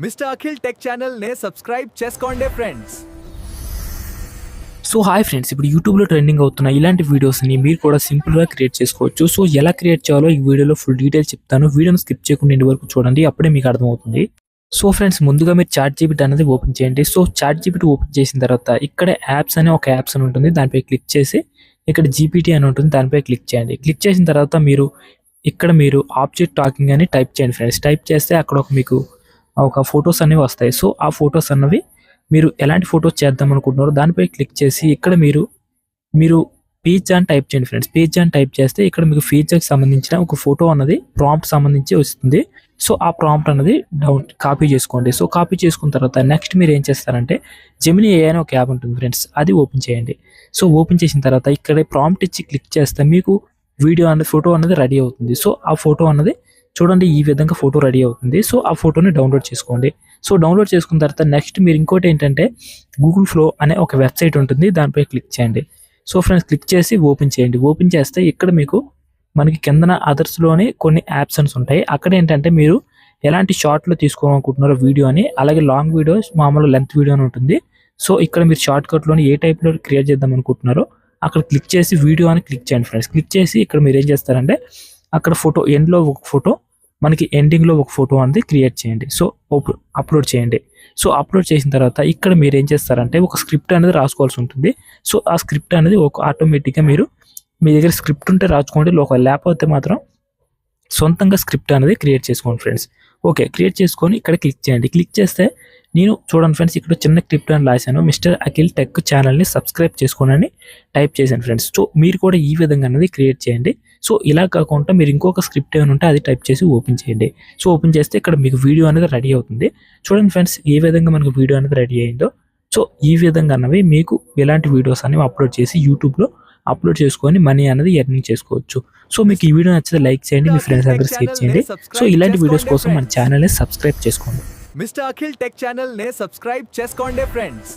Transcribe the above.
Mister Akhil tech channel నే subscribe చేసుకోండి friends. So hi friends, ఇప్పుడు యూట్యూబ్లో ట్రెండింగ్ అవుతున్న ఇలాంటి వీడియోస్ని మీరు కూడా సింపుల్గా క్రియేట్ చేసుకోవచ్చు. సో ఎలా క్రియేట్ చేయాలో ఈ వీడియోలో ఫుల్ డీటెయిల్స్ చెప్తాను. వీడియోని స్కిప్ చేయకుండా ఇంటి వరకు చూడండి, అప్పుడే మీకు అర్థమవుతుంది. సో ఫ్రెండ్స్, ముందుగా మీరు చాట్ జీపీటీ అనేది ఓపెన్ చేయండి. సో చాట్ జీపీటీ ఓపెన్ చేసిన తర్వాత ఇక్కడ యాప్స్ అనే ఒక యాప్స్ అని ఉంటుంది, దానిపై క్లిక్ చేసి ఇక్కడ జీపీటీ అని ఉంటుంది, దానిపై క్లిక్ చేయండి. క్లిక్ చేసిన తర్వాత మీరు ఆబ్జెక్ట్ టాకింగ్ అని టైప్ చేయండి ఫ్రెండ్స్. టైప్ చేస్తే అక్కడ మీకు ఒక ఫొటోస్ అనేవి వస్తాయి. సో ఆ ఫొటోస్ అన్నవి మీరు ఎలాంటి ఫొటోస్ చేద్దాం అనుకుంటున్నారో దానిపై క్లిక్ చేసి ఇక్కడ మీరు పిజ్జా అని టైప్ చేయండి ఫ్రెండ్స్. పిజ్జా అని టైప్ చేస్తే ఇక్కడ మీకు పిజ్జాకి సంబంధించిన ఒక ఫోటో అన్నది ప్రాంప్ట్ సంబంధించి వస్తుంది. సో ఆ ప్రాంప్ట్ అనేది కాపీ చేసుకోండి. సో కాపీ చేసుకున్న తర్వాత నెక్స్ట్ మీరు ఏం చేస్తారంటే జెమినీ ఏఐ అని ఒక యాప్ ఉంటుంది ఫ్రెండ్స్, అది ఓపెన్ చేయండి. సో ఓపెన్ చేసిన తర్వాత ఇక్కడ ప్రాంప్ట్ ఇచ్చి క్లిక్ చేస్తే మీకు వీడియో అనేది ఫోటో అనేది రెడీ అవుతుంది. సో ఆ ఫోటో అన్నది చూడండి, ఈ విధంగా ఫోటో రెడీ అవుతుంది. సో ఆ ఫోటోని డౌన్లోడ్ చేసుకోండి. సో డౌన్లోడ్ చేసుకున్న తర్వాత నెక్స్ట్ మీరు ఇంకోటి ఏంటంటే గూగుల్ ఫ్లో అనే ఒక వెబ్సైట్ ఉంటుంది, దానిపై క్లిక్ చేయండి. సో ఫ్రెండ్స్, క్లిక్ చేసి ఓపెన్ చేయండి. ఓపెన్ చేస్తే ఇక్కడ మనకి కిందన అదర్స్లోని కొన్ని యాప్షన్స్ ఉంటాయి. అక్కడ ఏంటంటే మీరు ఎలాంటి షార్ట్లో తీసుకోవాలనుకుంటున్నారో వీడియో అని, అలాగే లాంగ్ వీడియో, మామూలు లెంత్ వీడియో అని ఉంటుంది. సో ఇక్కడ మీరు షార్ట్ కట్లోని ఏ టైప్లో క్రియేట్ చేద్దాం అనుకుంటున్నారో అక్కడ క్లిక్ చేసి వీడియో అని క్లిక్ చేయండి ఫ్రెండ్స్. క్లిక్ చేసి ఇక్కడ మీరు ఏం చేస్తారంటే అక్కడ ఫోటో ఎండ్లో ఒక ఫోటో, మనకి ఎండింగ్లో ఒక ఫోటో అనేది క్రియేట్ చేయండి. సో అప్లోడ్ చేయండి. సో అప్లోడ్ చేసిన తర్వాత ఇక్కడ మీరు ఏం చేస్తారంటే ఒక స్క్రిప్ట్ అనేది రాసుకోవాల్సి ఉంటుంది. సో ఆ స్క్రిప్ట్ అనేది ఆటోమేటిక్గా మీ దగ్గర స్క్రిప్ట్ ఉంటే రాసుకోండి, లేకపోతే మాత్రం సొంతంగా స్క్రిప్ట్ అనేది క్రియేట్ చేసుకోండి ఫ్రెండ్స్. ఓకే, క్రియేట్ చేసుకొని ఇక్కడ క్లిక్ చేయండి. క్లిక్ చేస్తే నేను చూడండి ఫ్రెండ్స్, ఇక్కడ చిన్న క్లిప్ అని రాశాను, మిస్టర్ అఖిల్ టెక్ ఛానల్ని సబ్స్క్రైబ్ చేసుకోనని టైప్ చేశాను ఫ్రెండ్స్. సో మీరు కూడా ఈ విధంగా అనేది క్రియేట్ చేయండి. సో ఇలా కాకుండా మీరు ఇంకొక స్క్రిప్ట్ ఏమైనా ఉంటే అది టైప్ చేసి ఓపెన్ చేయండి. సో ఓపెన్ చేస్తే ఇక్కడ మీకు వీడియో అనేది రెడీ అవుతుంది. చూడండి ఫ్రెండ్స్, ఏ విధంగా మనకు వీడియో అనేది రెడీ అయిందో. సో ఈ విధంగా అన్నవి మీకు ఇలాంటి వీడియోస్ అనేవి అప్లోడ్ చేసి యూట్యూబ్లో అప్లోడ్ చేసుకొని మనీ అనేది ఎర్నింగ్ చేసుకోవచ్చు. సో మీకు ఈ వీడియో నచ్చితే లైక్ చేయండి, మీ ఫ్రెండ్స్ అందరూ షేర్ చేయండి. సో ఇలాంటి వీడియోస్ కోసం మన ఛానల్ని సబ్స్క్రైబ్ చేసుకోండి. మిస్టర్ అఖిల్ టెక్ ఛానల్ నే సబ్స్క్రైబ్ చేసుకోండి ఫ్రెండ్స్.